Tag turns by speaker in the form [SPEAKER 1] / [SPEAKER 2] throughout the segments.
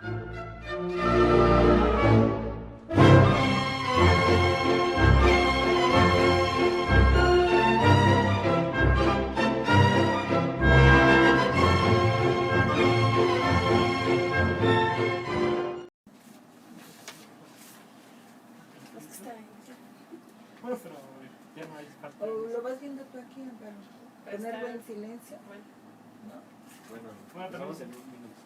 [SPEAKER 1] Bueno, pero ya no hay parte.
[SPEAKER 2] ¿O lo vas viendo tú aquí, Amparo? ¿Ponerlo en silencio?
[SPEAKER 3] Bueno,
[SPEAKER 1] Bueno,
[SPEAKER 3] empezamos en un minuto.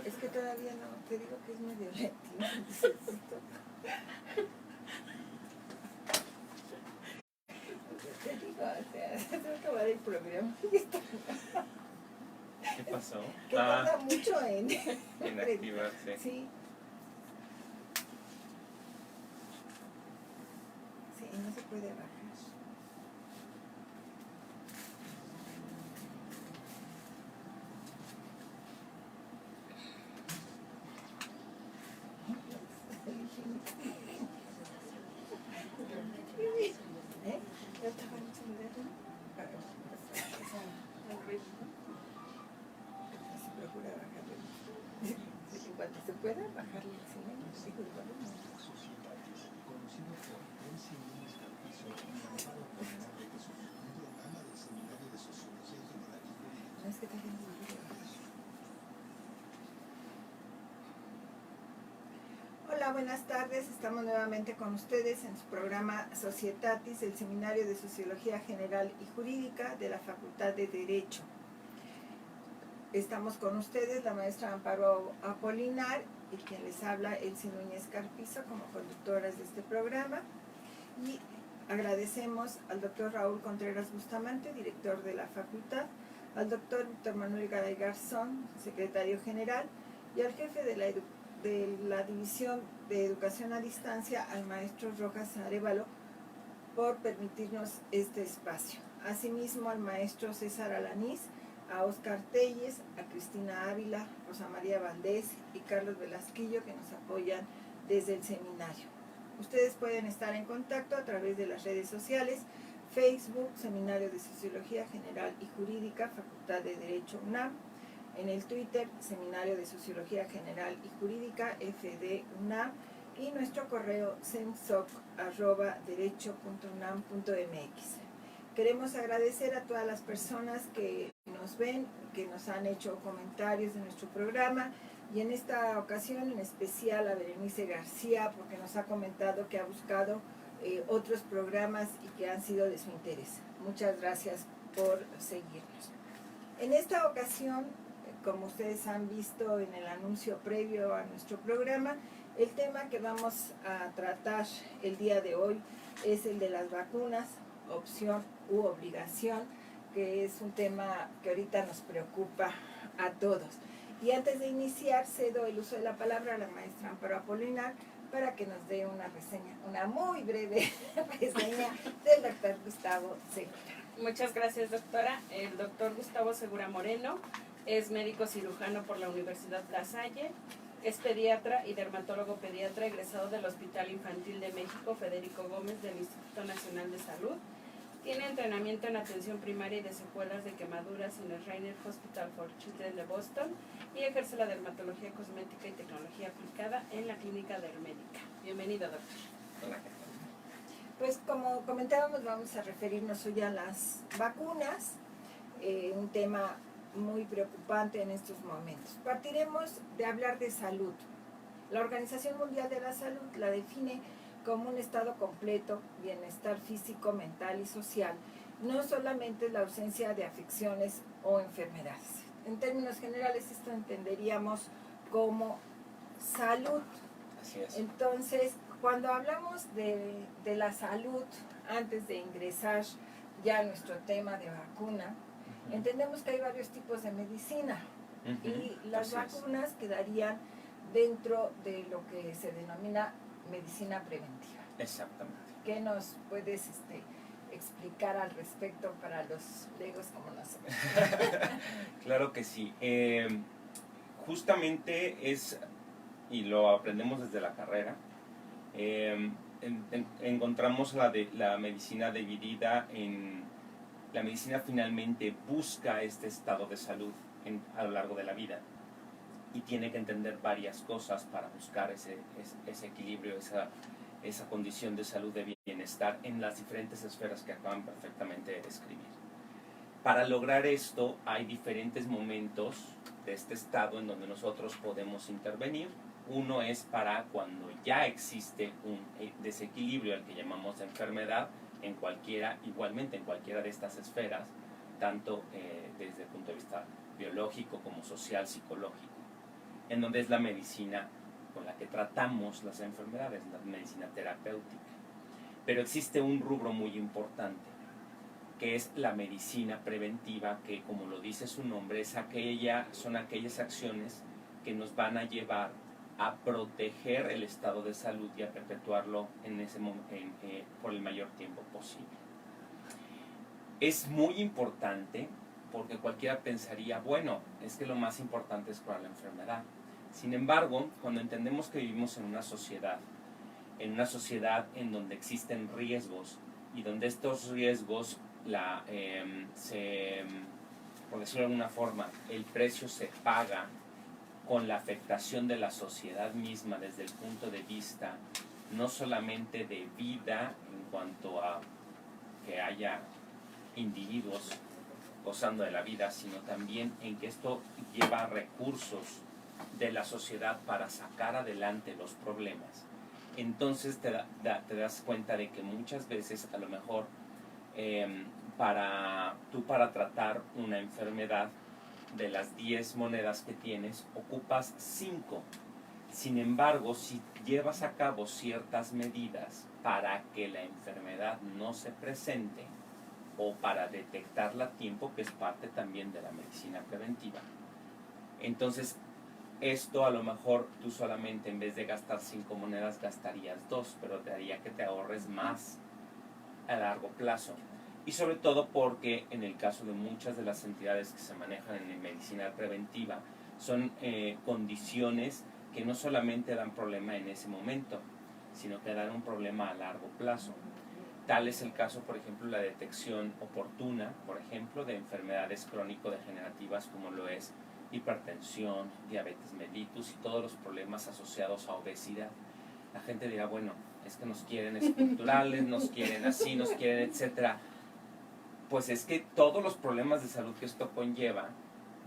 [SPEAKER 2] Es que todavía no, te digo que es medio lento. Necesito. Te digo, o sea, se va a acabar el programa.
[SPEAKER 3] ¿Qué pasó?
[SPEAKER 2] Que tarda mucho en
[SPEAKER 3] activarse.
[SPEAKER 2] Sí. Sí, no se puede bajar. ¿Eh? ¿Ya estaba encendido? Se procura bajarle. En cuanto se pueda, bajarle el silencio. Digo, igual no es que también se puede bajar. Hola, buenas tardes. Estamos nuevamente con ustedes en su programa Societatis, el Seminario de Sociología General y Jurídica de la Facultad de Derecho. Estamos con ustedes, la maestra Amparo Apolinar y quien les habla, Elsie Núñez Carpizo, como conductoras de este programa. Y agradecemos al doctor Raúl Contreras Bustamante, director de la facultad, al doctor Víctor Manuel Garay Garzón, secretario general, y al jefe de la División de Educación a Distancia, al maestro Rojas Arévalo, por permitirnos este espacio. Asimismo, al maestro César Alanís, a Oscar Telles, a Cristina Ávila, Rosa María Valdés y Carlos Velasquillo, que nos apoyan desde el seminario. Ustedes pueden estar en contacto a través de las redes sociales, Facebook, Seminario de Sociología General y Jurídica, Facultad de Derecho UNAM, en el Twitter, Seminario de Sociología General y Jurídica, FD UNAM, y nuestro correo semsoc@derecho.unam.mx. Queremos agradecer a todas las personas que nos ven, que nos han hecho comentarios de nuestro programa, y en esta ocasión en especial a Berenice García, porque nos ha comentado que ha buscado otros programas y que han sido de su interés. Muchas gracias por seguirnos. En esta ocasión, como ustedes han visto en el anuncio previo a nuestro programa, el tema que vamos a tratar el día de hoy es el de las vacunas, opción u obligación, que es un tema que ahorita nos preocupa a todos. Y antes de iniciar, cedo el uso de la palabra a la maestra Amparo Apolinar para que nos dé una reseña, una muy breve reseña del doctor Gustavo Segura.
[SPEAKER 4] Muchas gracias, doctora. El doctor Gustavo Segura Moreno es médico cirujano por la Universidad La Salle, es pediatra y dermatólogo pediatra egresado del Hospital Infantil de México Federico Gómez del Instituto Nacional de Salud. Tiene entrenamiento en atención primaria y de secuelas de quemaduras en el Rainer Hospital for Children de Boston y ejerce la dermatología cosmética y tecnología aplicada en la Clínica Dermédica. Bienvenido, doctor.
[SPEAKER 3] Hola.
[SPEAKER 2] Pues como comentábamos, vamos a referirnos hoy a las vacunas, un tema muy preocupante en estos momentos. Partiremos de hablar de salud. La Organización Mundial de la Salud la define como un estado completo, bienestar físico, mental y social, no solamente la ausencia de afecciones o enfermedades. En términos generales, esto entenderíamos como salud.
[SPEAKER 3] Así es.
[SPEAKER 2] Entonces, cuando hablamos de la salud, antes de ingresar ya a nuestro tema de vacuna, entendemos que hay varios tipos de medicina y las vacunas quedarían dentro de lo que se denomina medicina preventiva.
[SPEAKER 3] Exactamente.
[SPEAKER 2] ¿Qué nos puedes explicar al respecto para los legos como nosotros?
[SPEAKER 3] Claro que sí. Justamente es, y lo aprendemos desde la carrera, encontramos la medicina dividida en... La medicina finalmente busca este estado de salud a lo largo de la vida. y tiene que entender varias cosas para buscar ese equilibrio, esa condición de salud, de bienestar en las diferentes esferas que acaban perfectamente de describir. Para lograr esto hay diferentes momentos de este estado en donde nosotros podemos intervenir. Uno es para cuando ya existe un desequilibrio al que llamamos enfermedad, igualmente en cualquiera de estas esferas, tanto desde el punto de vista biológico como social, psicológico, en donde es la medicina con la que tratamos las enfermedades, la medicina terapéutica. Pero existe un rubro muy importante, que es la medicina preventiva, que como lo dice su nombre, son aquellas acciones que nos van a llevar a proteger el estado de salud y a perpetuarlo por el mayor tiempo posible. Es muy importante porque cualquiera pensaría, bueno, es que lo más importante es curar la enfermedad. Sin embargo, cuando entendemos que vivimos en una sociedad en donde existen riesgos y donde estos riesgos, por decirlo de alguna forma, el precio se paga con la afectación de la sociedad misma desde el punto de vista no solamente de vida en cuanto a que haya individuos gozando de la vida, sino también en que esto lleva recursos de la sociedad para sacar adelante los problemas. Entonces te das cuenta de que muchas veces a lo mejor para tratar una enfermedad, de las 10 monedas que tienes, ocupas 5. Sin embargo, si llevas a cabo ciertas medidas para que la enfermedad no se presente o para detectarla a tiempo, que es parte también de la medicina preventiva, entonces esto a lo mejor tú solamente en vez de gastar 5 monedas gastarías 2, pero te haría que te ahorres más a largo plazo. Y sobre todo porque en el caso de muchas de las entidades que se manejan en medicina preventiva son condiciones que no solamente dan problema en ese momento, sino que dan un problema a largo plazo. Tal es el caso, por ejemplo, la detección oportuna, por ejemplo, de enfermedades crónico-degenerativas como lo es hipertensión, diabetes mellitus y todos los problemas asociados a obesidad. La gente dirá, bueno, es que nos quieren estructurales, nos quieren así, nos quieren, etcétera. Pues es que todos los problemas de salud que esto conlleva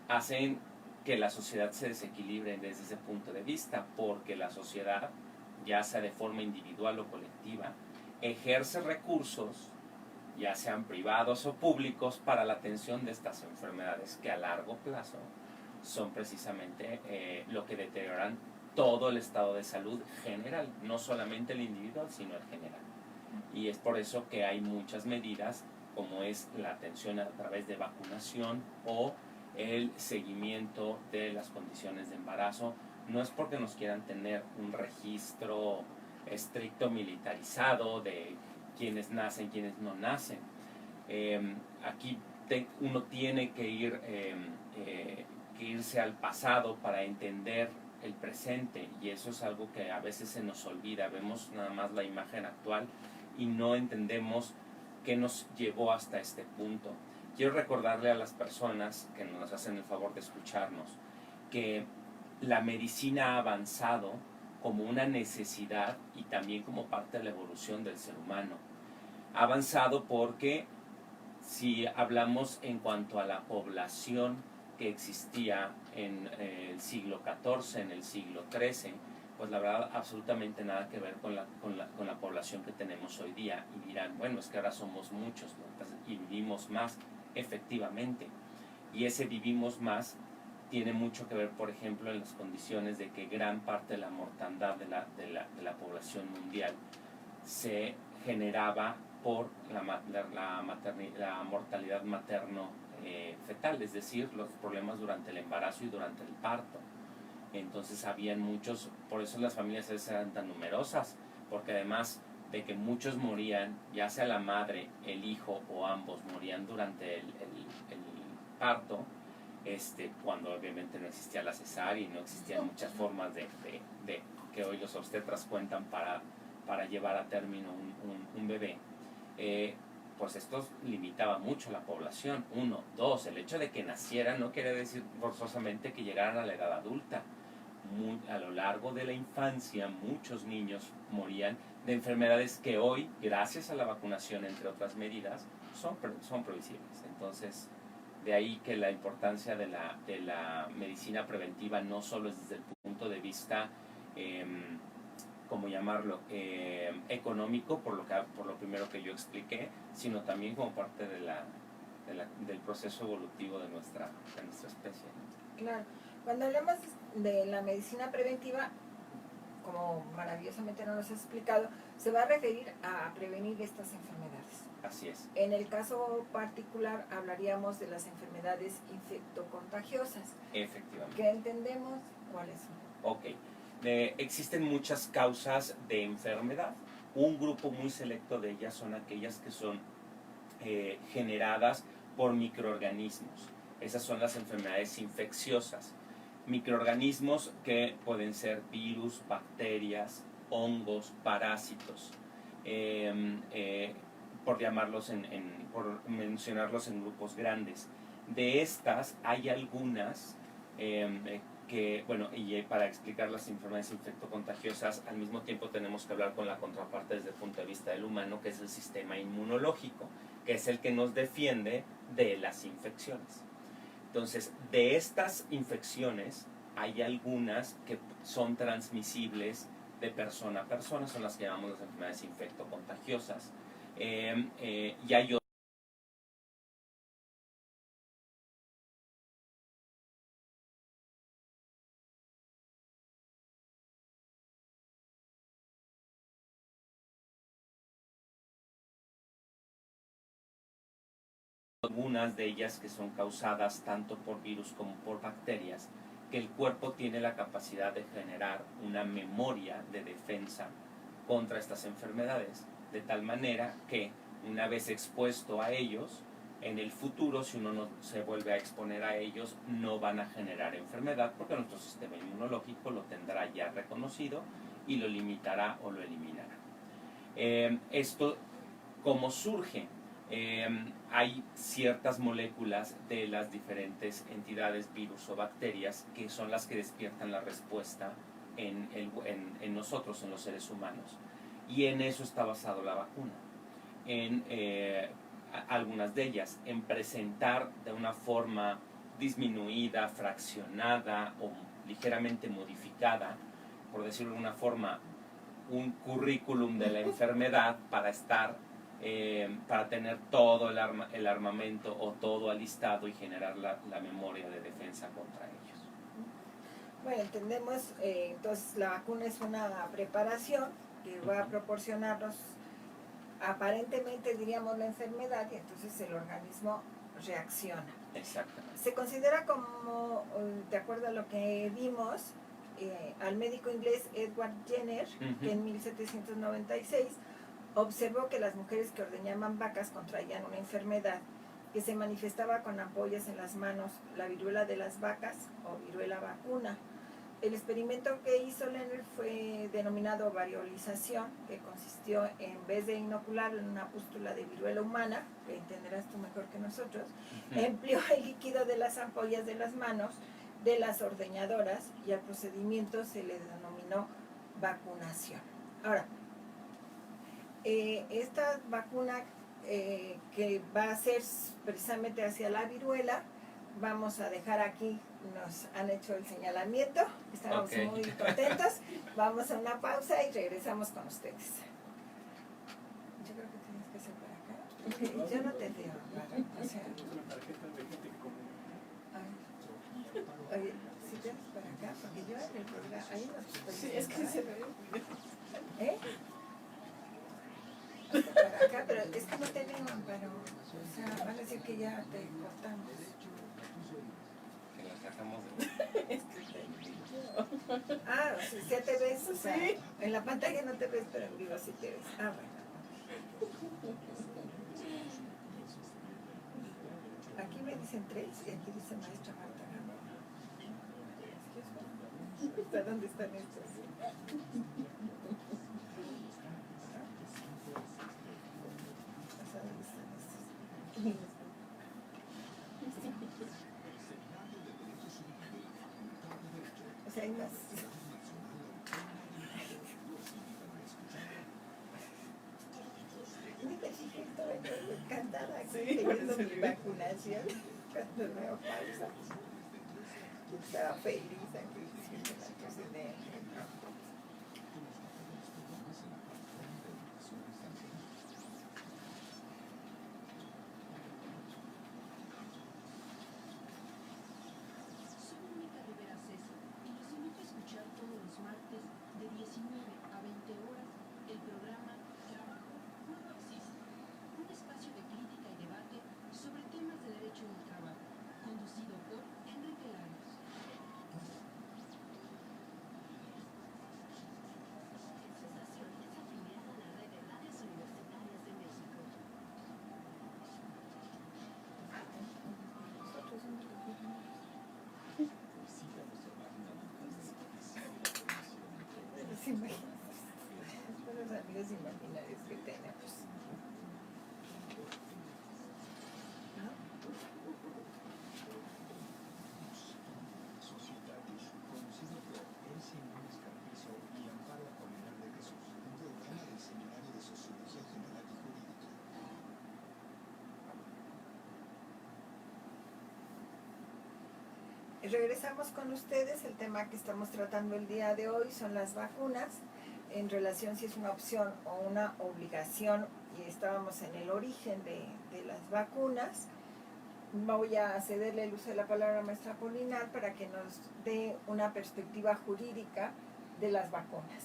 [SPEAKER 3] hacen que la sociedad se desequilibre desde ese punto de vista, porque la sociedad, ya sea de forma individual o colectiva, ejerce recursos, ya sean privados o públicos, para la atención de estas enfermedades que a largo plazo son precisamente lo que deterioran todo el estado de salud general, no solamente el individual, sino el general. Y es por eso que hay muchas medidas, como es la atención a través de vacunación o el seguimiento de las condiciones de embarazo. No es porque nos quieran tener un registro estricto militarizado de quienes nacen, quienes no nacen. Aquí uno tiene que irse al pasado para entender el presente, y eso es algo que a veces se nos olvida. Vemos nada más la imagen actual y no entendemos qué nos llevó hasta este punto. Quiero recordarle a las personas que nos hacen el favor de escucharnos que la medicina ha avanzado como una necesidad y también como parte de la evolución del ser humano. Ha avanzado porque si hablamos en cuanto a la población que existía en el siglo XIV, en el siglo XIII, pues la verdad absolutamente nada que ver con la población que tenemos hoy día. Y dirán, bueno, es que ahora somos muchos, ¿no? Y vivimos más, efectivamente. Y ese vivimos más tiene mucho que ver, por ejemplo, en las condiciones de que gran parte de la mortandad de la población mundial se generaba por la mortalidad materno-fetal, es decir, los problemas durante el embarazo y durante el parto. Entonces habían muchos, por eso las familias a veces eran tan numerosas, porque además de que muchos morían, ya sea la madre, el hijo o ambos morían durante el parto, cuando obviamente no existía la cesárea y no existían muchas formas de que hoy los obstetras cuentan para llevar a término un bebé, pues esto limitaba mucho la población. 1, 2, el hecho de que nacieran no quiere decir forzosamente que llegaran a la edad adulta. a lo largo de la infancia muchos niños morían de enfermedades que hoy, gracias a la vacunación, entre otras medidas, son previsibles. Entonces, de ahí que la importancia de la medicina preventiva no solo es desde el punto de vista, ¿cómo llamarlo?, económico, por lo primero que yo expliqué, sino también como parte del proceso evolutivo de nuestra especie, ¿no?
[SPEAKER 2] Claro. Cuando hablamos de la medicina preventiva, como maravillosamente nos lo has explicado, se va a referir a prevenir estas enfermedades.
[SPEAKER 3] Así es.
[SPEAKER 2] En el caso particular hablaríamos de las enfermedades infectocontagiosas.
[SPEAKER 3] Efectivamente.
[SPEAKER 2] ¿Qué entendemos? ¿Cuáles son?
[SPEAKER 3] Ok. Existen muchas causas de enfermedad. Un grupo muy selecto de ellas son aquellas que son generadas por microorganismos. Esas son las enfermedades infecciosas. Microorganismos que pueden ser virus, bacterias, hongos, parásitos, por mencionarlos en grupos grandes. De estas hay algunas y para explicar las enfermedades infectocontagiosas, al mismo tiempo tenemos que hablar con la contraparte desde el punto de vista del humano, que es el sistema inmunológico, que es el que nos defiende de las infecciones. Entonces, de estas infecciones, hay algunas que son transmisibles de persona a persona, son las que llamamos las enfermedades infectocontagiosas. Y hay algunas de ellas que son causadas tanto por virus como por bacterias, que el cuerpo tiene la capacidad de generar una memoria de defensa contra estas enfermedades, de tal manera que una vez expuesto a ellos, en el futuro, si uno no se vuelve a exponer a ellos, no van a generar enfermedad porque nuestro sistema inmunológico lo tendrá ya reconocido y lo limitará o lo eliminará. Esto, ¿cómo surge? Hay ciertas moléculas de las diferentes entidades, virus o bacterias, que son las que despiertan la respuesta en nosotros, en los seres humanos. Y en eso está basado la vacuna. En algunas de ellas, en presentar de una forma disminuida, fraccionada o ligeramente modificada, por decirlo de una forma, un currículum de la enfermedad para tener todo el armamento o todo alistado y generar la memoria de defensa contra ellos.
[SPEAKER 2] Bueno, entendemos, entonces la vacuna es una preparación que va a proporcionarnos aparentemente, diríamos, la enfermedad, y entonces el organismo reacciona.
[SPEAKER 3] Exactamente.
[SPEAKER 2] Se considera como, de acuerdo a lo que vimos, al médico inglés Edward Jenner, que en 1796 observó que las mujeres que ordeñaban vacas contraían una enfermedad que se manifestaba con ampollas en las manos, la viruela de las vacas o viruela vacuna. El experimento que hizo Lenner fue denominado variolización, que consistió, en vez de inocular en una pústula de viruela humana, que entenderás tú mejor que nosotros, empleó el líquido de las ampollas de las manos de las ordeñadoras, y al procedimiento se le denominó vacunación. Ahora, esta vacuna que va a ser precisamente hacia la viruela, vamos a dejar aquí, nos han hecho el señalamiento, estamos muy contentos, vamos a una pausa y regresamos con ustedes. Yo creo que tienes que ser para acá, porque yo no te veo, o sea, oye, si tienes para acá, porque yo en el programa, ahí nos estoy
[SPEAKER 4] sí, es que se ve.
[SPEAKER 2] Para acá, pero es que no tenemos, pero, o sea, van a decir que ya te cortamos.
[SPEAKER 3] Que la sacamos de...
[SPEAKER 2] Ah, o sea, ya te ves, o sea, sí. En la pantalla no te ves, pero en vivo sí te ves. Ah, bueno. Aquí me dicen 3 y aquí dice maestra Marta Gama. ¿Dónde están estos? O sea, buenas. Estaba yo encantada teniendo mi vacunación cuando me pausa. Estaba feliz aquí diciendo la cosa de los amigos imaginarios que tenemos. Regresamos con ustedes. El tema que estamos tratando el día de hoy son las vacunas, en relación si es una opción o una obligación, y estábamos en el origen de las vacunas. Voy a cederle el uso de la palabra a maestra Apolinar para que nos dé una perspectiva jurídica de las vacunas.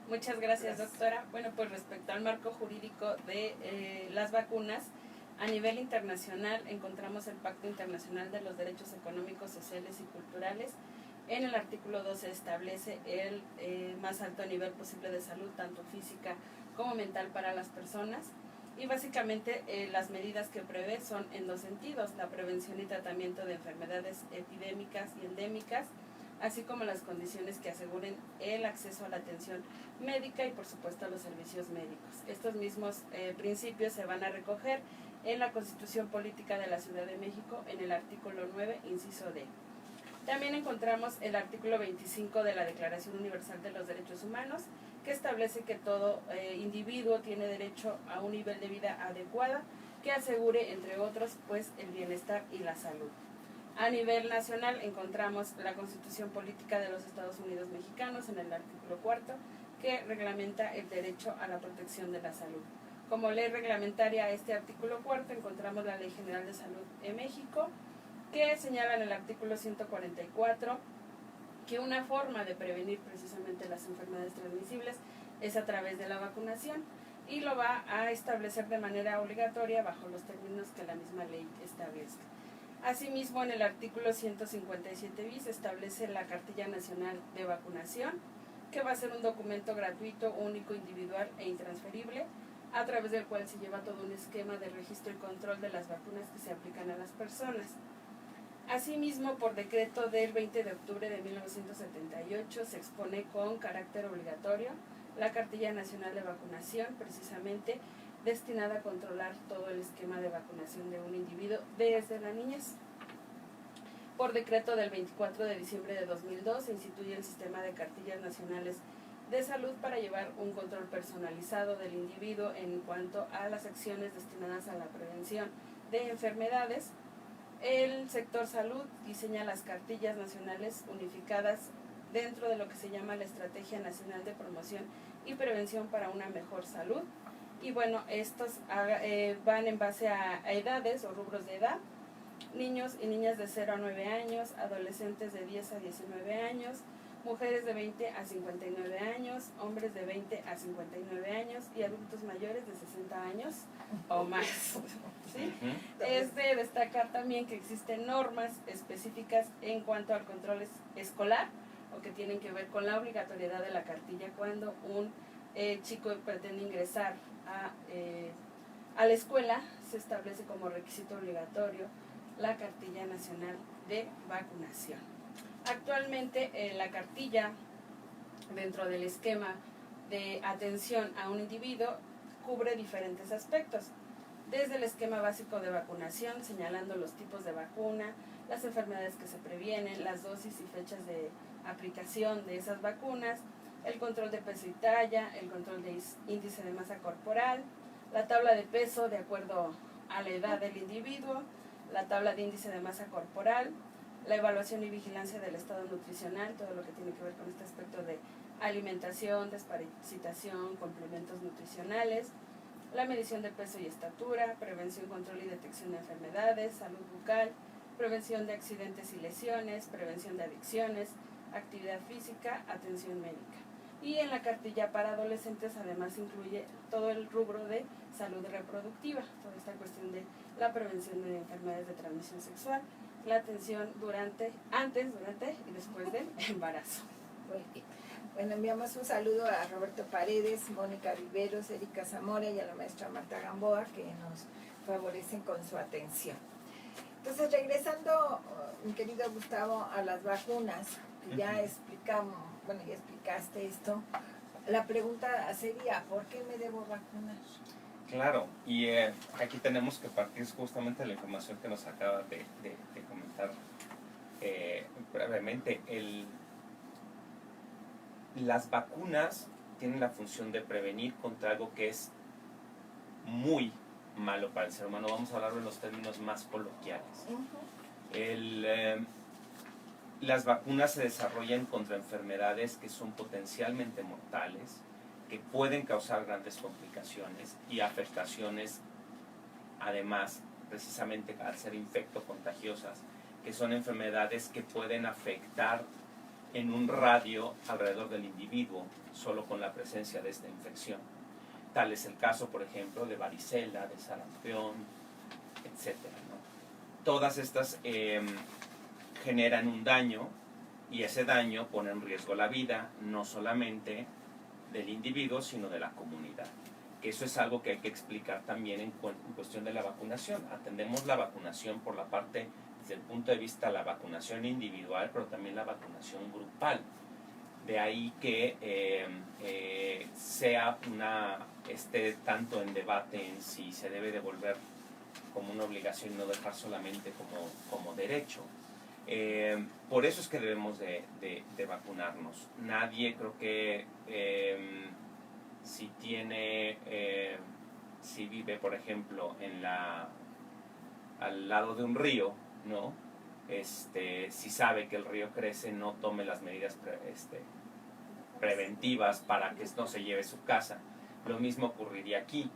[SPEAKER 4] Muchas gracias, doctora. Bueno, pues respecto al marco jurídico de las vacunas, a nivel internacional encontramos el Pacto Internacional de los Derechos Económicos, Sociales y Culturales. En el artículo 12 establece el más alto nivel posible de salud, tanto física como mental, para las personas. Y básicamente las medidas que prevé son en dos sentidos: la prevención y tratamiento de enfermedades epidémicas y endémicas, así como las condiciones que aseguren el acceso a la atención médica y por supuesto a los servicios médicos. Estos mismos principios se van a recoger en la Constitución Política de la Ciudad de México, en el artículo 9, inciso D. También encontramos el artículo 25 de la Declaración Universal de los Derechos Humanos, que establece que todo individuo tiene derecho a un nivel de vida adecuada que asegure, entre otros, pues el bienestar y la salud. A nivel nacional encontramos la Constitución Política de los Estados Unidos Mexicanos en el artículo 4, que reglamenta el derecho a la protección de la salud. Como ley reglamentaria a este artículo 4 encontramos la Ley General de Salud en México, que señala en el artículo 144 que una forma de prevenir precisamente las enfermedades transmisibles es a través de la vacunación, y lo va a establecer de manera obligatoria bajo los términos que la misma ley establezca. Asimismo, en el artículo 157 bis establece la Cartilla Nacional de Vacunación, que va a ser un documento gratuito, único, individual e intransferible, a través del cual se lleva todo un esquema de registro y control de las vacunas que se aplican a las personas. Asimismo, por decreto del 20 de octubre de 1978, se expone con carácter obligatorio la Cartilla Nacional de Vacunación, precisamente destinada a controlar todo el esquema de vacunación de un individuo desde la niñez. Por decreto del 24 de diciembre de 2002, se instituye el sistema de cartillas nacionales de salud para llevar un control personalizado del individuo en cuanto a las acciones destinadas a la prevención de enfermedades. El sector salud diseña las cartillas nacionales unificadas dentro de lo que se llama la Estrategia Nacional de Promoción y Prevención para una Mejor Salud. Y bueno, estos van en base a edades o rubros de edad: niños y niñas de 0 a 9 años, adolescentes de 10 a 19 años, mujeres de 20 a 59 años, hombres de 20 a 59 años y adultos mayores de 60 años o más. ¿Sí? Es de destacar también que existen normas específicas en cuanto al control escolar, o que tienen que ver con la obligatoriedad de la cartilla cuando un chico pretende ingresar a la escuela. Se establece como requisito obligatorio la Cartilla Nacional de Vacunación. Actualmente la cartilla, dentro del esquema de atención a un individuo, cubre diferentes aspectos, desde el esquema básico de vacunación, señalando los tipos de vacuna, las enfermedades que se previenen, las dosis y fechas de aplicación de esas vacunas, el control de peso y talla, el control de índice de masa corporal, la tabla de peso de acuerdo a la edad del individuo, la tabla de índice de masa corporal, la evaluación y vigilancia del estado nutricional, todo lo que tiene que ver con este aspecto de alimentación, desparasitación, complementos nutricionales, la medición de peso y estatura, prevención, control y detección de enfermedades, salud bucal, prevención de accidentes y lesiones, prevención de adicciones, actividad física, atención médica. Y en la cartilla para adolescentes además incluye todo el rubro de salud reproductiva, toda esta cuestión de la prevención de enfermedades de transmisión sexual, la atención antes, durante y después del embarazo.
[SPEAKER 2] Muy bien. Bueno, enviamos un saludo a Roberto Paredes, Mónica Riveros, Erika Zamora y a la maestra Marta Gamboa, que nos favorecen con su atención. Entonces, regresando, mi querido Gustavo, a las vacunas, que ya explicamos, bueno, ya explicaste esto, la pregunta sería, ¿por qué me debo vacunar?
[SPEAKER 3] Claro, y aquí tenemos que partir justamente de la información que nos acaba de comentar brevemente. Las vacunas tienen la función de prevenir contra algo que es muy malo para el ser humano. Vamos a hablar en los términos más coloquiales. Las vacunas se desarrollan contra enfermedades que son potencialmente mortales, que pueden causar grandes complicaciones y afectaciones, además, precisamente al ser infectocontagiosas, que son enfermedades que pueden afectar en un radio alrededor del individuo solo con la presencia de esta infección. Tal es el caso, por ejemplo, de varicela, de sarampión, etc., ¿no? Todas estas generan un daño y ese daño pone en riesgo la vida, no solamente del individuo, sino de la comunidad. Que eso es algo que hay que explicar también en cuestión de la vacunación. Atendemos la vacunación por la parte, desde el punto de vista de la vacunación individual, pero también la vacunación grupal. De ahí que esté tanto en debate en si se debe devolver como una obligación y no dejar solamente como derecho. Por eso es que debemos de vacunarnos. Nadie, creo que si vive, por ejemplo, al lado de un río, ¿no? Si sabe que el río crece, no tome las medidas preventivas para que no se lleve su casa. Lo mismo ocurriría aquí.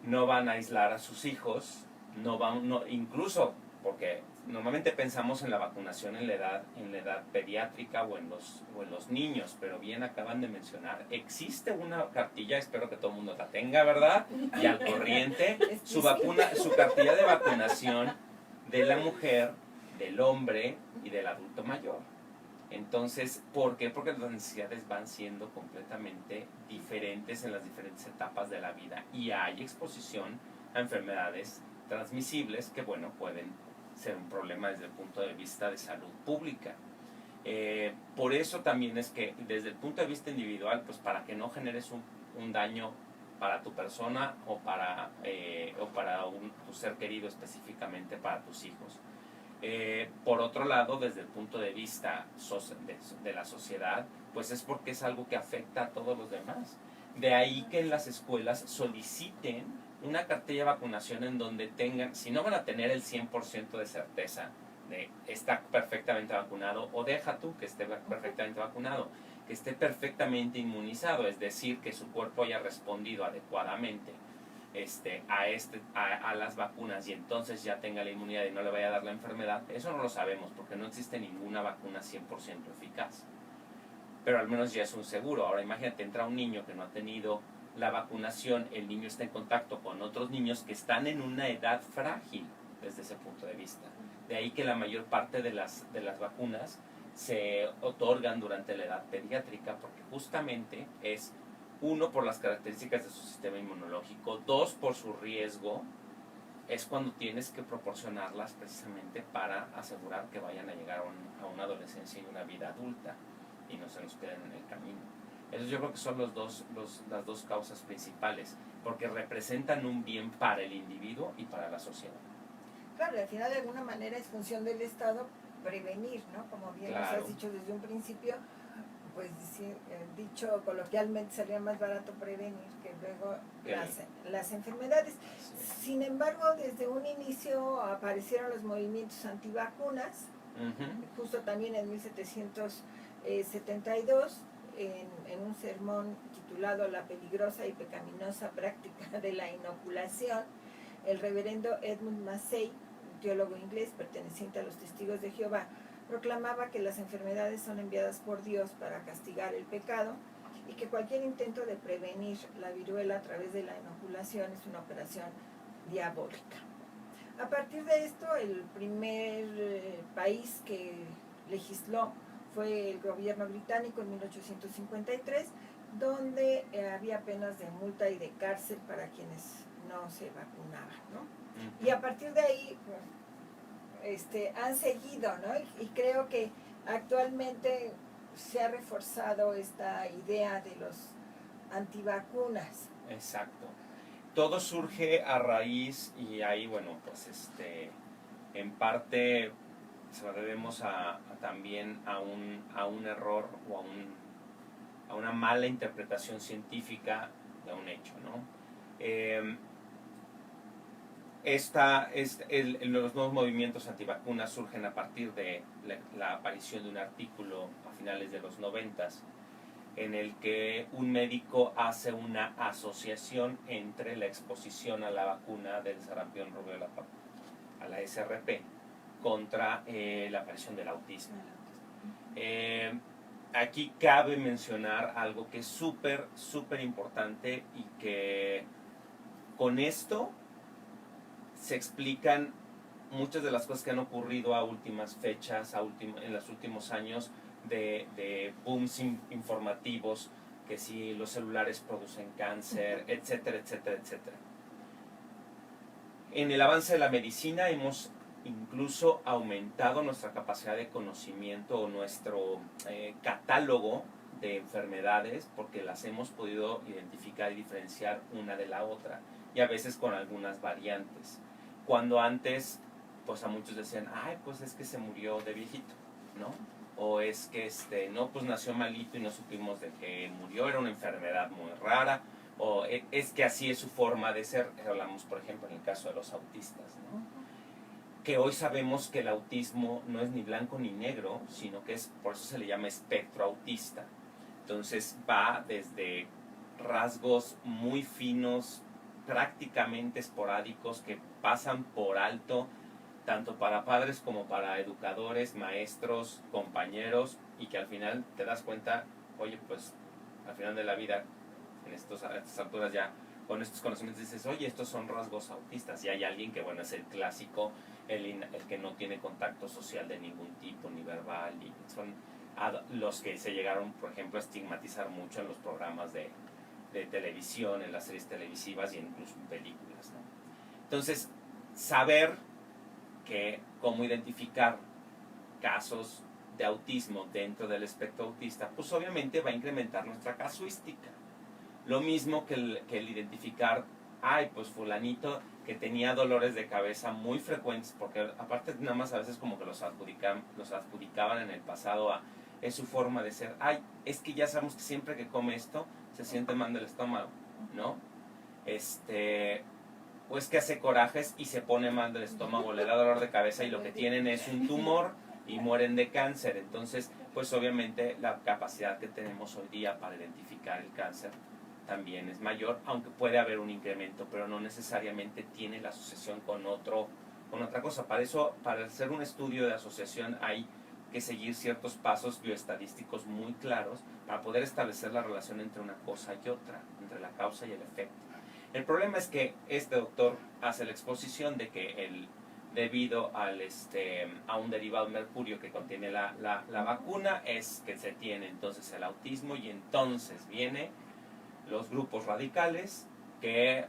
[SPEAKER 3] No van a aislar a sus hijos, incluso porque normalmente pensamos en la vacunación en la edad pediátrica o en los niños, pero bien acaban de mencionar, existe una cartilla, espero que todo el mundo la tenga, ¿verdad? Y al corriente, su cartilla de vacunación de la mujer, del hombre y del adulto mayor. Entonces, ¿por qué? Porque las necesidades van siendo completamente diferentes en las diferentes etapas de la vida y hay exposición a enfermedades transmisibles que, bueno, pueden ser un problema desde el punto de vista de salud pública. Por eso también es que desde el punto de vista individual, pues para que no generes un daño para tu persona o para tu ser querido, específicamente para tus hijos. Por otro lado, desde el punto de vista de la sociedad, pues es porque es algo que afecta a todos los demás. De ahí que en las escuelas soliciten una cartilla de vacunación en donde tengan, si no van a tener el 100% de certeza de estar perfectamente vacunado, o deja tú que esté perfectamente vacunado, que esté perfectamente inmunizado, es decir, que su cuerpo haya respondido adecuadamente a las vacunas y entonces ya tenga la inmunidad y no le vaya a dar la enfermedad. Eso no lo sabemos porque no existe ninguna vacuna 100% eficaz, pero al menos ya es un seguro. Ahora imagínate, entra un niño que no ha tenido la vacunación, el niño está en contacto con otros niños que están en una edad frágil desde ese punto de vista. De ahí que la mayor parte de las vacunas se otorgan durante la edad pediátrica, porque justamente es, uno, por las características de su sistema inmunológico, dos, por su riesgo, es cuando tienes que proporcionarlas precisamente para asegurar que vayan a llegar a una adolescencia y una vida adulta y no se nos queden en el camino. Eso yo creo que son las dos causas principales, porque representan un bien para el individuo y para la sociedad.
[SPEAKER 2] Claro, al final de alguna manera es función del Estado prevenir, ¿no? Como bien
[SPEAKER 3] Claro.
[SPEAKER 2] nos has dicho desde un principio, pues dicho coloquialmente, sería más barato prevenir que luego
[SPEAKER 3] Que-
[SPEAKER 2] las enfermedades. Sin embargo, desde un inicio aparecieron los movimientos antivacunas,
[SPEAKER 3] Ujú.
[SPEAKER 2] justo también en 1772, en un sermón titulado La peligrosa y pecaminosa práctica de la inoculación, el reverendo Edmund Massey, un teólogo inglés perteneciente a los Testigos de Jehová, proclamaba que las enfermedades son enviadas por Dios para castigar el pecado y que cualquier intento de prevenir la viruela a través de la inoculación es una operación diabólica. A partir de esto, el primer país que legisló fue el gobierno británico en 1853, donde había penas de multa y de cárcel para quienes no se vacunaban, ¿no?
[SPEAKER 3] Ujú.
[SPEAKER 2] Y a partir de ahí han seguido, ¿no? Y creo que actualmente se ha reforzado esta idea de los antivacunas.
[SPEAKER 3] Exacto. Todo surge a raíz, y ahí, bueno, pues en parte se lo debemos también a un error o a una mala interpretación científica de un hecho, ¿no? Los nuevos movimientos antivacunas surgen a partir de la aparición de un artículo a finales de los 90s en el que un médico hace una asociación entre la exposición a la vacuna del sarampión, rubiola, a la SRP, contra la aparición del autismo. Aquí cabe mencionar algo que es súper, súper importante y que con esto se explican muchas de las cosas que han ocurrido a últimas fechas, en los últimos años, de booms informativos, que si los celulares producen cáncer, etcétera, etcétera, etcétera. En el avance de la medicina hemos incluso aumentado nuestra capacidad de conocimiento o nuestro catálogo de enfermedades, porque las hemos podido identificar y diferenciar una de la otra, y a veces con algunas variantes. Cuando antes, pues a muchos decían, ay, pues es que se murió de viejito, ¿no? O es que no, pues nació malito y no supimos de qué murió, era una enfermedad muy rara, o es que así es su forma de ser. Hablamos, por ejemplo, en el caso de los autistas, ¿no? Que hoy sabemos que el autismo no es ni blanco ni negro, sino que es, por eso se le llama espectro autista. Entonces va desde rasgos muy finos, prácticamente esporádicos, que pasan por alto tanto para padres como para educadores, maestros, compañeros, y que al final te das cuenta, oye, pues al final de la vida, a estas alturas ya, con estos conocimientos dices, oye, estos son rasgos autistas, y hay alguien que, bueno, es el clásico, el que no tiene contacto social de ningún tipo, ni verbal, y son los que se llegaron, por ejemplo, a estigmatizar mucho en los programas de televisión, en las series televisivas y incluso en películas, ¿no? Entonces, saber cómo identificar casos de autismo dentro del espectro autista, pues obviamente va a incrementar nuestra casuística. Lo mismo que el identificar, ay, pues fulanito que tenía dolores de cabeza muy frecuentes, porque aparte nada más a veces como que los adjudicaban en el pasado a es su forma de ser, ay, es que ya sabemos que siempre que come esto se siente mal del estómago, ¿no? Pues que hace corajes y se pone mal del estómago, le da dolor de cabeza y lo que tienen es un tumor y mueren de cáncer. Entonces, pues obviamente la capacidad que tenemos hoy día para identificar el cáncer también es mayor, aunque puede haber un incremento, pero no necesariamente tiene la asociación con otra cosa. Para eso, para hacer un estudio de asociación hay que seguir ciertos pasos bioestadísticos muy claros para poder establecer la relación entre una cosa y otra, entre la causa y el efecto. El problema es que este doctor hace la exposición de que debido a un derivado de mercurio que contiene la vacuna, es que se tiene entonces el autismo, y entonces vienen los grupos radicales que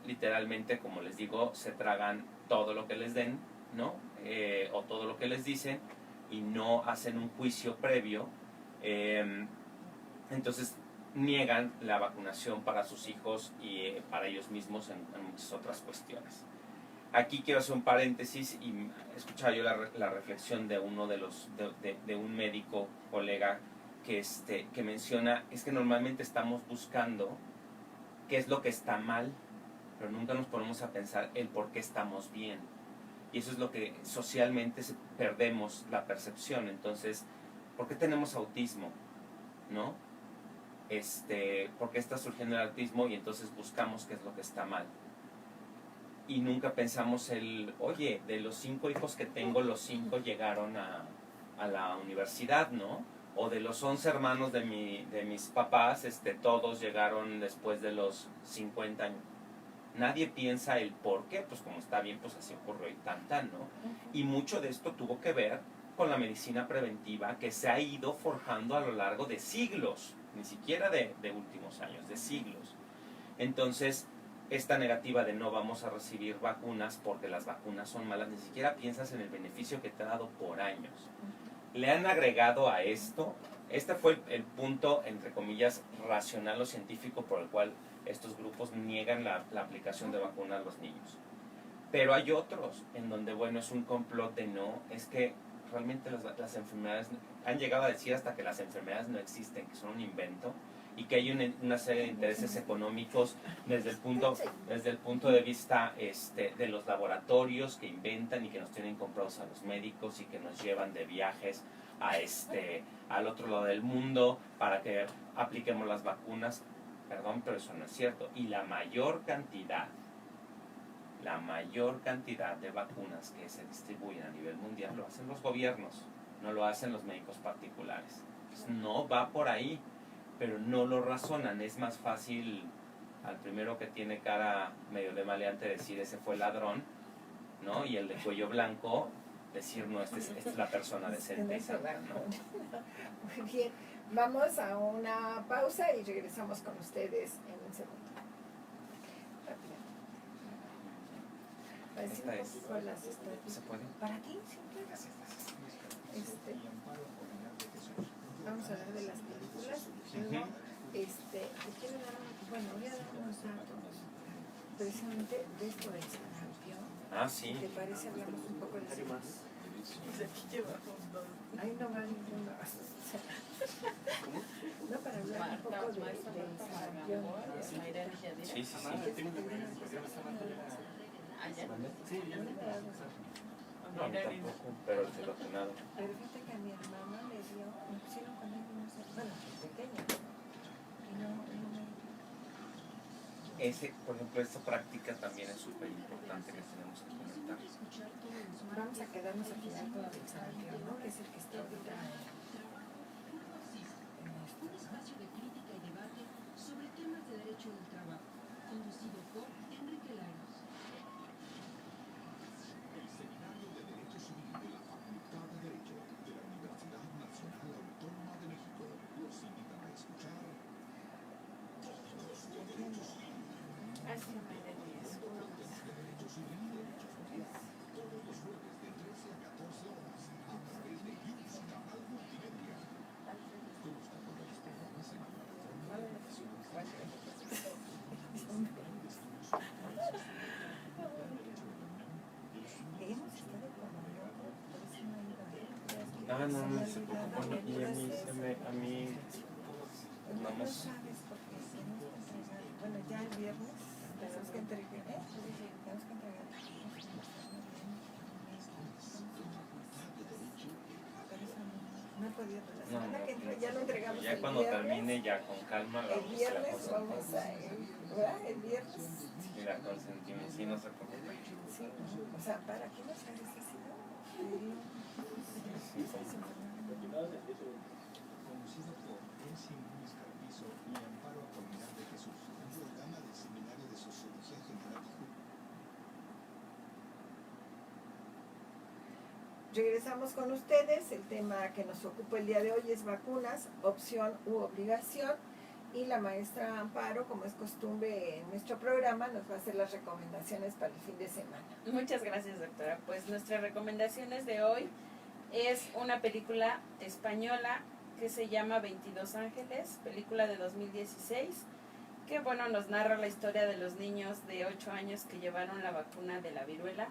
[SPEAKER 3] literalmente, como les digo, se tragan todo lo que les den, ¿no? O todo lo que les dicen, y no hacen un juicio previo. Entonces niegan la vacunación para sus hijos y para ellos mismos en muchas otras cuestiones. Aquí quiero hacer un paréntesis y escuchaba yo la reflexión de uno de un médico colega que menciona, es que normalmente estamos buscando qué es lo que está mal, pero nunca nos ponemos a pensar el por qué estamos bien. Y eso es lo que socialmente perdemos la percepción. Entonces, ¿por qué tenemos autismo? ¿No? ¿Por qué está surgiendo el autismo? Y entonces buscamos qué es lo que está mal. Y nunca pensamos oye, de los 5 hijos que tengo, los 5 llegaron a la universidad, ¿no? O de los 11 hermanos de mis papás, todos llegaron después de los 50 años. Nadie piensa el por qué, pues como está bien, pues así ocurrió y tan, ¿no? Y mucho de esto tuvo que ver con la medicina preventiva que se ha ido forjando a lo largo de siglos, ni siquiera de últimos años, de siglos. Entonces, esta negativa de no vamos a recibir vacunas porque las vacunas son malas, ni siquiera piensas en el beneficio que te ha dado por años. Le han agregado a esto, este fue el punto, entre comillas, racional o científico por el cual estos grupos niegan la aplicación de vacunas a los niños. Pero hay otros en donde, bueno, es un complot de no, es que realmente las enfermedades, han llegado a decir hasta que las enfermedades no existen, que son un invento, y que hay una serie de intereses económicos desde el punto de vista de los laboratorios que inventan y que nos tienen comprados a los médicos y que nos llevan de viajes al otro lado del mundo para que apliquemos las vacunas. Perdón, pero eso no es cierto. Y la mayor cantidad de vacunas que se distribuyen a nivel mundial lo hacen los gobiernos, no lo hacen los médicos particulares. Pues no va por ahí, pero no lo razonan. Es más fácil al primero que tiene cara medio de maleante decir ese fue el ladrón, ¿no? Y el de cuello blanco decir no, esta es la persona decente, ¿no?
[SPEAKER 2] Muy bien, vamos a una pausa y regresamos con ustedes en un segundo.
[SPEAKER 3] Esta es.
[SPEAKER 2] ¿Se puede? ¿Para ti? Siempre.
[SPEAKER 3] Gracias.
[SPEAKER 2] Vamos a hablar de las películas. Quiero dar voy a dar unos datos precisamente de esto del sarampión.
[SPEAKER 3] Ah, sí.
[SPEAKER 2] ¿Te parece? Hablamos un poco de eso. Ahí no va ninguno. No, para hablar un poco del sarampión.
[SPEAKER 3] Sí. No, a mí tampoco, pero el serotonado.
[SPEAKER 2] Pero fíjate que a mi hermana me pusieron con él pequeña. Y no
[SPEAKER 3] por ejemplo, esta práctica también es súper importante que tenemos que comentar.
[SPEAKER 2] Vamos a quedarnos al final con el sarampión, ¿no? Que es el que está ahorita
[SPEAKER 5] Un espacio de crítica y debate sobre temas de derecho del trabajo, conducido por Enrique Larios.
[SPEAKER 6] El Seminario de Derecho Civil de la Facultad de Derecho de la Universidad Nacional Autónoma de México los invitan a escuchar todos los derechos civiles.
[SPEAKER 4] Así me de 10.
[SPEAKER 6] Derecho Civil y Derecho Familiar, todos los jueves de 13 a 14 horas a través de Yux Canal Multimedia. Consta con los programas en la plataforma de televisión.
[SPEAKER 3] Ah, no se preocupen. Y a mí vamos.
[SPEAKER 2] Bueno, ya el viernes tenemos que entregar. No he podido. La semana que entra ya lo entregamos.
[SPEAKER 3] Ya cuando termine, ya con calma.
[SPEAKER 2] El viernes vamos a ¿verdad? El viernes.
[SPEAKER 3] Mira, consentimos, sí, no se preocupen.
[SPEAKER 2] Sí, o sea, ¿para qué nos haces así?
[SPEAKER 6] Conducido por Ensi Núñez Carpizo y Amparo Apolinar de Jesús, un programa del Seminario de Sociología General y Jurídica.
[SPEAKER 2] Regresamos con ustedes. El tema que nos ocupa el día de hoy es vacunas, opción u obligación. Y la maestra Amparo, como es costumbre en nuestro programa, nos va a hacer las recomendaciones para el fin de semana.
[SPEAKER 4] Muchas gracias, doctora. Pues nuestras recomendaciones de hoy es una película española que se llama 22 Ángeles, película de 2016. que bueno, nos narra la historia de los niños de 8 años que llevaron la vacuna de la viruela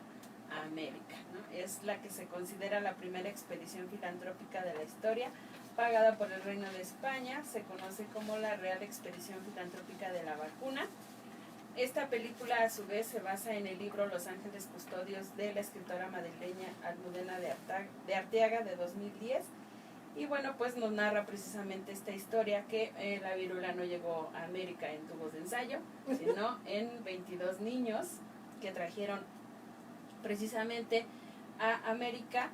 [SPEAKER 4] a América, ¿no? Es la que se considera la primera expedición filantrópica de la historia, pagada por el Reino de España. Se conoce como la Real Expedición Filantrópica de la Vacuna. Esta película a su vez se basa en el libro Los Ángeles Custodios de la escritora madrileña Almudena de Arteaga de 2010. Y bueno, pues nos narra precisamente esta historia que la viruela no llegó a América en tubos de ensayo, sino en 22 niños que trajeron precisamente a América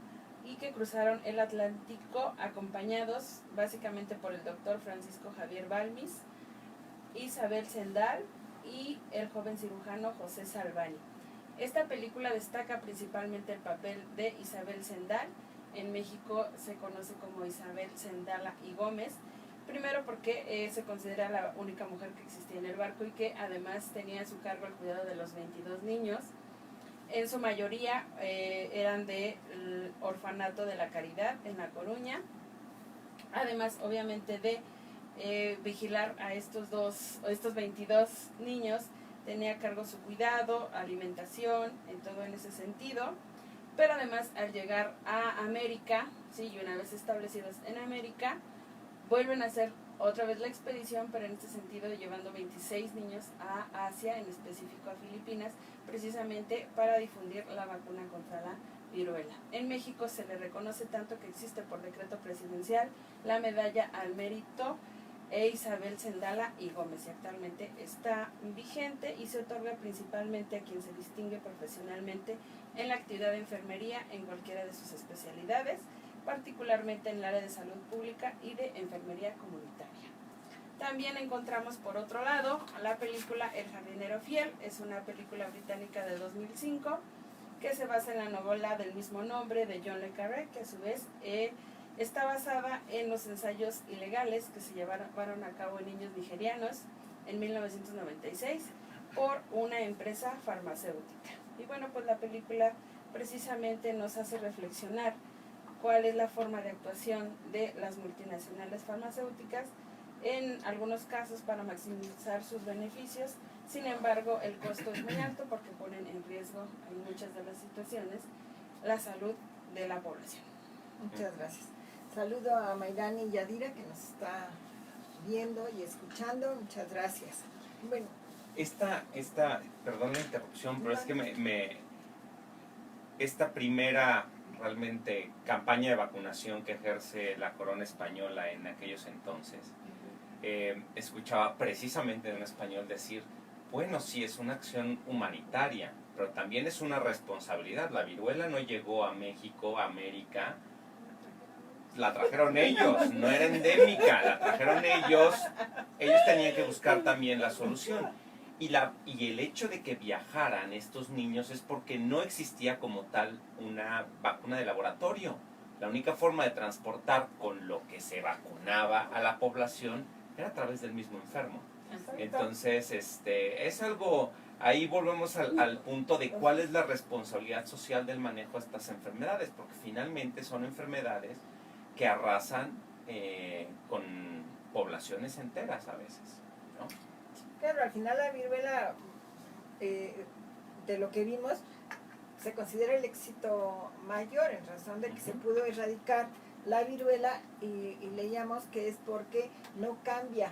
[SPEAKER 4] y que cruzaron el Atlántico acompañados básicamente por el doctor Francisco Javier Balmis, Isabel Zendal y el joven cirujano José Salvani. Esta película destaca principalmente el papel de Isabel Zendal. En México se conoce como Isabel Zendala y Gómez, primero porque se considera la única mujer que existía en el barco y que además tenía a su cargo el cuidado de los 22 niños. En su mayoría eran del Orfanato de la Caridad en La Coruña, además obviamente de vigilar a estos 22 niños, tenía a cargo su cuidado, alimentación, en todo en ese sentido. Pero además al llegar a América, sí, y una vez establecidos en América, vuelven a hacer otra vez la expedición, pero en este sentido llevando 26 niños a Asia, en específico a Filipinas, precisamente para difundir la vacuna contra la viruela. En México se le reconoce tanto que existe por decreto presidencial la medalla al mérito Isabel Zendala y Gómez, y actualmente está vigente y se otorga principalmente a quien se distingue profesionalmente en la actividad de enfermería en cualquiera de sus especialidades, particularmente en el área de salud pública y de enfermería comunitaria. También encontramos por otro lado la película El jardinero fiel. Es una película británica de 2005 que se basa en la novela del mismo nombre de John le Carré, que a su vez está basada en los ensayos ilegales que se llevaron a cabo en niños nigerianos en 1996 por una empresa farmacéutica. Y bueno, pues la película precisamente nos hace reflexionar cuál es la forma de actuación de las multinacionales farmacéuticas, en algunos casos para maximizar sus beneficios. Sin embargo, el costo es muy alto porque ponen en riesgo en muchas de las situaciones la salud de la población.
[SPEAKER 2] Muchas gracias. Saludo a Mayrani y Yadira que nos está viendo y escuchando. Muchas gracias. Bueno,
[SPEAKER 3] perdón la interrupción, pero es que esta primera realmente campaña de vacunación que ejerce la corona española en aquellos entonces, escuchaba precisamente de un español decir, bueno, sí, es una acción humanitaria, pero también es una responsabilidad. La viruela no llegó a México, a América, la trajeron ellos, no era endémica, la trajeron ellos tenían que buscar también la solución. Y el hecho de que viajaran estos niños es porque no existía como tal una vacuna de laboratorio. La única forma de transportar con lo que se vacunaba a la población era a través del mismo enfermo. Entonces, es algo, ahí volvemos al punto de cuál es la responsabilidad social del manejo de estas enfermedades, porque finalmente son enfermedades que arrasan con poblaciones enteras a veces, ¿no?
[SPEAKER 2] claro, al final la viruela, de lo que vimos, se considera el éxito mayor en razón de que se pudo erradicar la viruela y leíamos que es porque no cambia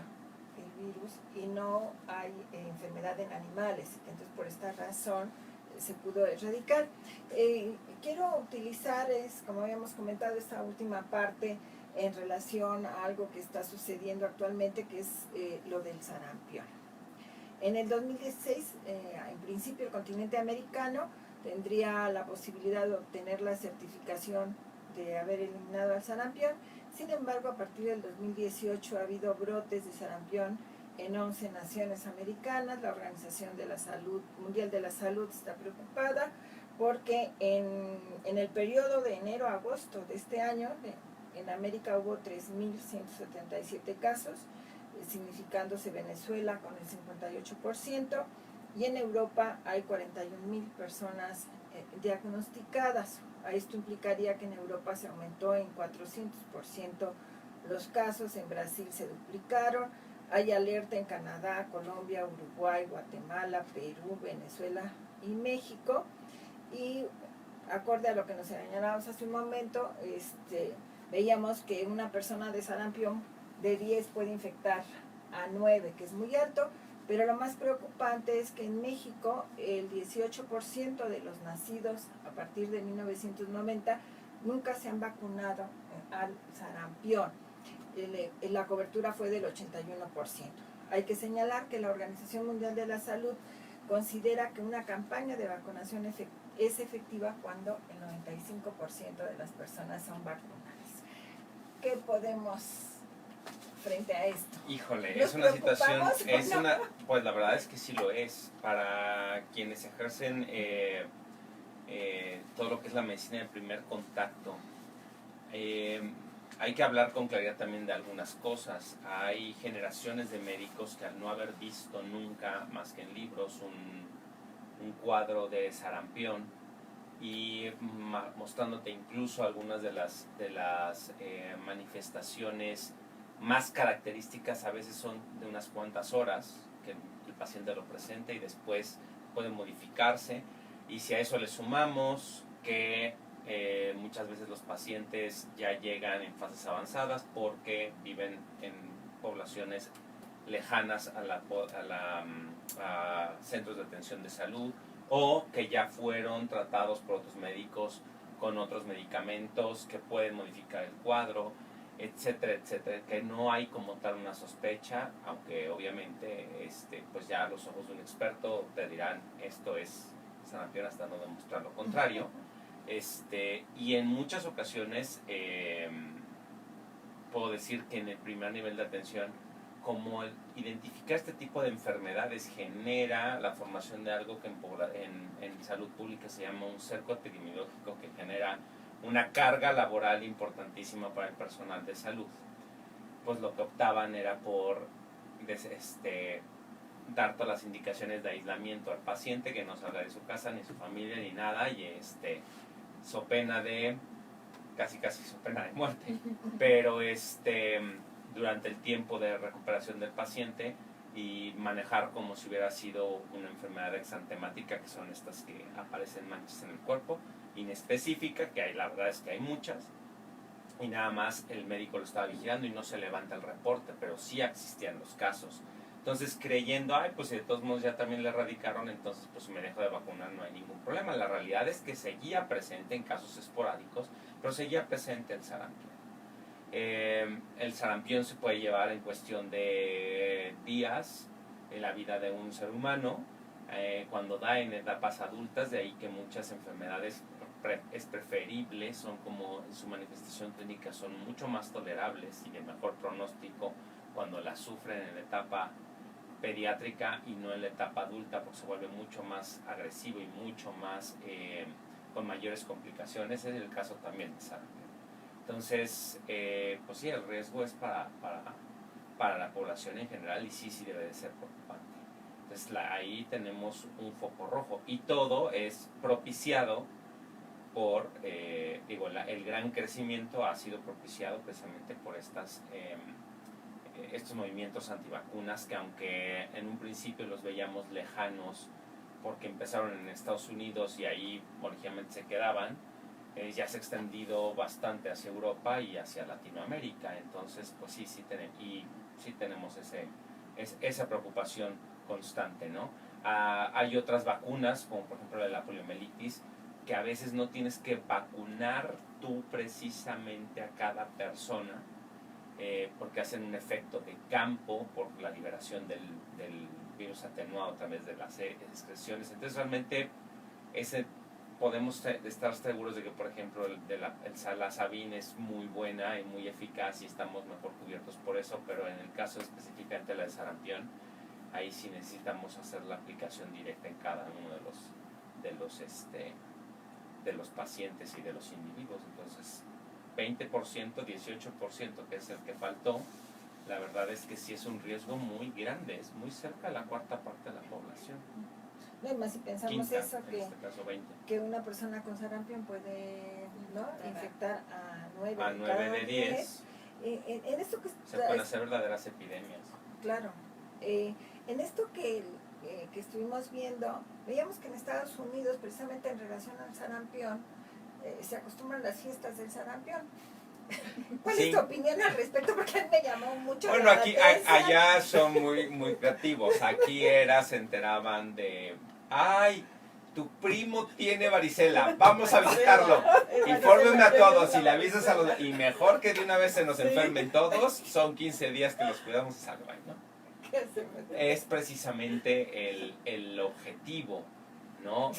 [SPEAKER 2] el virus y no hay enfermedad en animales. Entonces, por esta razón se pudo erradicar. Quiero utilizar, como habíamos comentado, esta última parte en relación a algo que está sucediendo actualmente, que es lo del sarampión. En el 2016, en principio, el continente americano tendría la posibilidad de obtener la certificación de haber eliminado al sarampión. Sin embargo, a partir del 2018 ha habido brotes de sarampión en 11 naciones americanas. La Organización de la Salud, Mundial de la Salud está preocupada porque en el periodo de enero a agosto de este año, en América hubo 3.177 casos, significándose Venezuela con el 58%, y en Europa hay 41.000 personas diagnosticadas. Esto implicaría que en Europa se aumentó en 400% los casos, en Brasil se duplicaron, Hay alerta en Canadá, Colombia, Uruguay, Guatemala, Perú, Venezuela y México. Y acorde a lo que nos señalábamos hace un momento, veíamos que una persona de sarampión de 10 puede infectar a 9, que es muy alto, pero lo más preocupante es que en México el 18% de los nacidos a partir de 1990 nunca se han vacunado al sarampión. La cobertura fue del 81%. Hay que señalar que la Organización Mundial de la Salud considera que una campaña de vacunación es efectiva cuando el 95% de las personas son vacunadas. ¿Qué podemos frente a esto?
[SPEAKER 3] Híjole,
[SPEAKER 2] ¿Nos
[SPEAKER 3] es una situación,
[SPEAKER 2] preocupamos?
[SPEAKER 3] pues la verdad es que sí lo es. Para quienes ejercen todo lo que es la medicina de primer contacto, hay que hablar con claridad también de algunas cosas. Hay generaciones de médicos que al no haber visto nunca, más que en libros, un cuadro de sarampión y mostrándote incluso algunas de las manifestaciones más características, a veces son de unas cuantas horas que el paciente lo presenta y después puede modificarse. Y si a eso le sumamos que muchas veces los pacientes ya llegan en fases avanzadas porque viven en poblaciones lejanas a centros de atención de salud, o que ya fueron tratados por otros médicos con otros medicamentos que pueden modificar el cuadro, etcétera, etcétera, que no hay como tal una sospecha, aunque obviamente pues ya a los ojos de un experto te dirán esto es sarampión hasta no demostrar lo contrario. Y en muchas ocasiones puedo decir que en el primer nivel de atención, como identificar este tipo de enfermedades genera la formación de algo que en salud pública se llama un cerco epidemiológico, que genera una carga laboral importantísima para el personal de salud, pues lo que optaban era por dar todas las indicaciones de aislamiento al paciente, que no salga de su casa, ni su familia, ni nada, y so pena de, casi so pena de muerte, pero durante el tiempo de recuperación del paciente, y manejar como si hubiera sido una enfermedad exantemática, que son estas que aparecen manchas en el cuerpo, inespecífica, que la verdad es que hay muchas, y nada más el médico lo estaba vigilando y no se levanta el reporte, pero sí existían los casos. Entonces, creyendo, pues de todos modos ya también le erradicaron, entonces pues si me dejo de vacunar no hay ningún problema. La realidad es que seguía presente en casos esporádicos, pero seguía presente el sarampión. El sarampión se puede llevar en cuestión de días en la vida de un ser humano, cuando da en etapas adultas, de ahí que muchas enfermedades es preferible, son como en su manifestación clínica son mucho más tolerables y de mejor pronóstico cuando las sufren en la etapa pediátrica y no en la etapa adulta, porque se vuelve mucho más agresivo y mucho más con mayores complicaciones. Es el caso también de sarampión. Entonces, pues sí, el riesgo es para la población en general, y sí debe de ser preocupante. Entonces ahí tenemos un foco rojo, y todo es propiciado por, el gran crecimiento ha sido propiciado precisamente por estos movimientos antivacunas, que aunque en un principio los veíamos lejanos porque empezaron en Estados Unidos y ahí originalmente se quedaban, ya se ha extendido bastante hacia Europa y hacia Latinoamérica. Entonces pues sí tenemos esa preocupación constante, ¿no? Hay otras vacunas, como por ejemplo la poliomielitis, que a veces no tienes que vacunar tú precisamente a cada persona, porque hacen un efecto de campo por la liberación del virus atenuado a través de las excreciones. Entonces realmente podemos estar seguros de que, por ejemplo, la Sabin es muy buena y muy eficaz y estamos mejor cubiertos por eso, pero en el caso específicamente de la de sarampión, ahí sí necesitamos hacer la aplicación directa en cada uno de los pacientes y de los individuos. Entonces 20%, 18%, que es el que faltó, la verdad es que sí es un riesgo muy grande, es muy cerca de la cuarta parte de la población.
[SPEAKER 2] No, y más si pensamos
[SPEAKER 3] Quinta,
[SPEAKER 2] eso,
[SPEAKER 3] en este caso 20.
[SPEAKER 2] que una persona con sarampión puede, ¿no?, infectar a 9
[SPEAKER 3] A 9 de 10
[SPEAKER 2] En esto que
[SPEAKER 3] se pueden hacer verdaderas epidemias.
[SPEAKER 2] claro. En esto que estuvimos viendo, veíamos que en Estados Unidos, precisamente en relación al sarampión, se acostumbran las fiestas del sarampión. ¿Cuál
[SPEAKER 3] Sí.
[SPEAKER 2] es tu opinión al respecto? Porque a mí me llamó mucho
[SPEAKER 3] Bueno,
[SPEAKER 2] la
[SPEAKER 3] aquí,
[SPEAKER 2] atención.
[SPEAKER 3] allá son muy creativos. Aquí se enteraban de, ay, tu primo tiene varicela, vamos a visitarlo. Infórmenme a todos y le avisas a los... Y mejor que de una vez se nos enfermen todos, son 15 días que los cuidamos y salvan, ¿no? Es precisamente el objetivo, ¿no?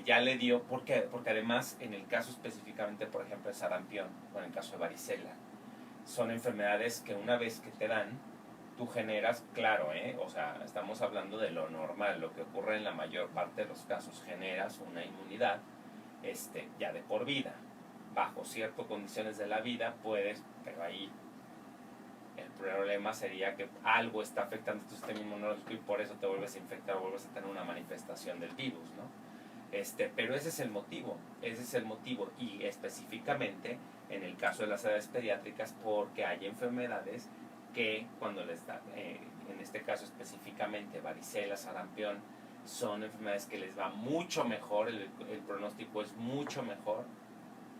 [SPEAKER 3] Ya le dio, porque además en el caso específicamente, por ejemplo, de sarampión, o en el caso de varicela, son enfermedades que una vez que te dan, tú generas, claro, o sea, estamos hablando de lo normal, lo que ocurre en la mayor parte de los casos, generas una inmunidad ya de por vida. Bajo ciertas condiciones de la vida puedes, pero ahí el problema sería que algo está afectando tu sistema inmunológico y por eso te vuelves a infectar o vuelves a tener una manifestación del virus, ¿no? Pero ese es el motivo, y específicamente en el caso de las edades pediátricas porque hay enfermedades que cuando les da, en este caso específicamente varicela, sarampión, son enfermedades que les va mucho mejor, el pronóstico es mucho mejor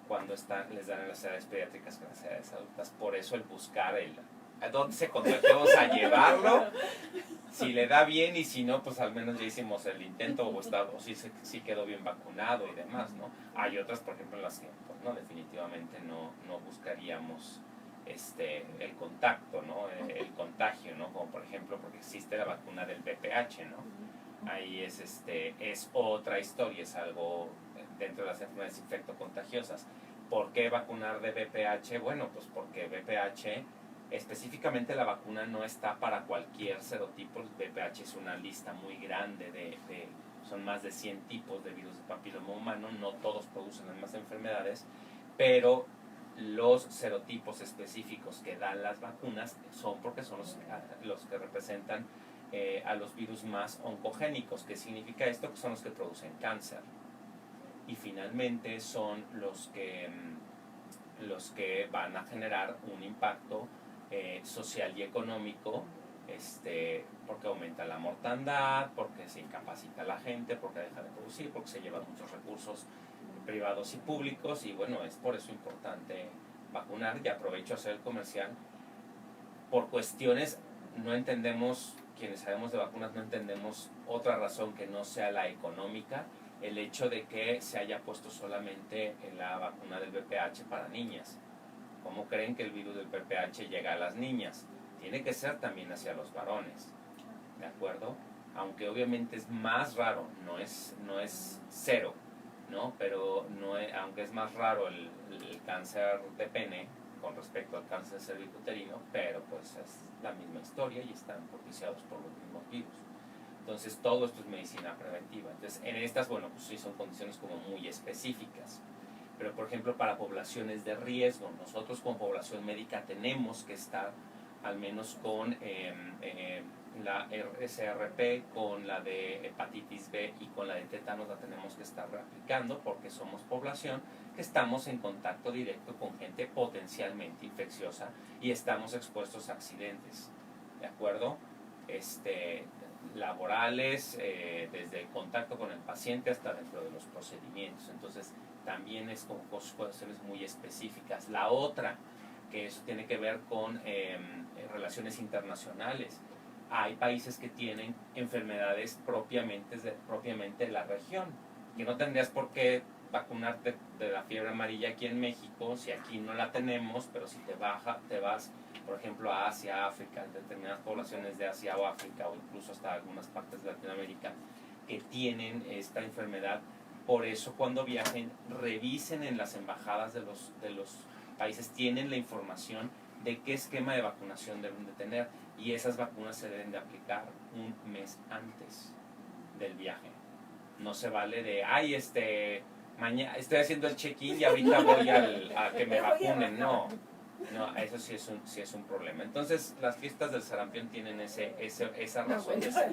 [SPEAKER 3] cuando les dan en las edades pediátricas que en las edades adultas. Por eso el buscar a dónde se contagió, a llevarlo, si le da bien y si no, pues al menos ya hicimos el intento o sí quedó bien vacunado y demás, ¿no? Hay otras, por ejemplo, en las que pues, no, definitivamente no buscaríamos el contacto, ¿no? El contagio, ¿no? Como por ejemplo, porque existe la vacuna del VPH, ¿no? Ahí es otra historia, es algo dentro de las enfermedades infectocontagiosas. ¿Por qué vacunar de VPH? Bueno, pues porque VPH, específicamente la vacuna no está para cualquier serotipo. El VPH es una lista muy grande son más de 100 tipos de virus de papiloma humano, no todos producen las mismas enfermedades, pero los serotipos específicos que dan las vacunas son porque son los que representan a los virus más oncogénicos. ¿Qué significa esto? Que son los que producen cáncer. Y finalmente son los que van a generar un impacto social y económico, porque aumenta la mortandad, porque se incapacita a la gente, porque deja de producir, porque se llevan muchos recursos privados y públicos, y bueno, es por eso importante vacunar. Y aprovecho a hacer el comercial. Por cuestiones, no entendemos, quienes sabemos de vacunas, no entendemos otra razón que no sea la económica, el hecho de que se haya puesto solamente en la vacuna del VPH para niñas. ¿Cómo creen que el virus del VPH llega a las niñas? Tiene que ser también hacia los varones, ¿de acuerdo? Aunque obviamente es más raro, no es cero, ¿no? Pero aunque es más raro el cáncer de pene con respecto al cáncer cervicuterino, pero pues es la misma historia y están propiciados por los mismos virus. Entonces todo esto es medicina preventiva. Entonces en estas, bueno, pues sí son condiciones como muy específicas. Pero por ejemplo para poblaciones de riesgo, nosotros como población médica tenemos que estar al menos con la SRP, con la de hepatitis B y con la de tétanos la tenemos que estar aplicando porque somos población que estamos en contacto directo con gente potencialmente infecciosa y estamos expuestos a accidentes, ¿de acuerdo? Laborales, desde el contacto con el paciente hasta dentro de los procedimientos. Entonces también es con cuestiones muy específicas. La otra, que eso tiene que ver con relaciones internacionales. Hay países que tienen enfermedades propiamente de la región, que no tendrías por qué vacunarte de la fiebre amarilla aquí en México, si aquí no la tenemos, pero si te vas, por ejemplo, a Asia, África, determinadas poblaciones de Asia o África, o incluso hasta algunas partes de Latinoamérica, que tienen esta enfermedad. Por eso cuando viajen, revisen en las embajadas de los países, tienen la información de qué esquema de vacunación deben de tener, y esas vacunas se deben de aplicar un mes antes del viaje. No se vale de, mañana estoy haciendo el check-in y ahorita voy a que me vacunen. No, eso sí es un problema. Entonces las fiestas del sarampión tienen esa razón de ser.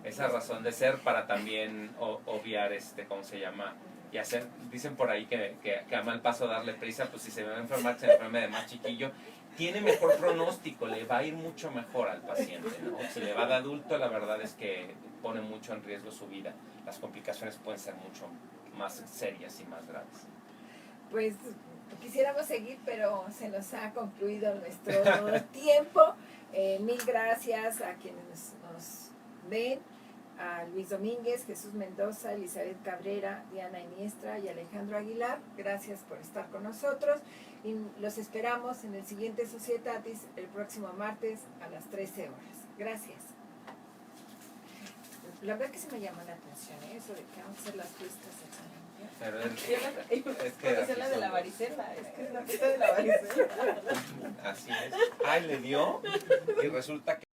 [SPEAKER 3] Esa razón de ser para también obviar, ¿cómo se llama? Y hacer, dicen por ahí que a mal paso darle prisa, pues si se me va a enfermar, se me enferme de más chiquillo. tiene mejor pronóstico, le va a ir mucho mejor al paciente, ¿no? Si le va de adulto, la verdad es que pone mucho en riesgo su vida. Las complicaciones pueden ser mucho más serias y más graves.
[SPEAKER 2] Pues quisiéramos seguir, pero se nos ha concluido nuestro tiempo. Mil gracias a quienes nos ven, a Luis Domínguez, Jesús Mendoza, Elizabeth Cabrera, Diana Iniestra y Alejandro Aguilar. Gracias por estar con nosotros y los esperamos en el siguiente Societatis el próximo martes a las 13 horas. Gracias. La verdad que se me llama la atención eso de que vamos a hacer las fiestas de San Miguel.
[SPEAKER 3] Pero
[SPEAKER 4] Es
[SPEAKER 3] que
[SPEAKER 4] es la de la varicela, es que es la fiesta de la varicela.
[SPEAKER 3] así es. Ay, le dio y resulta que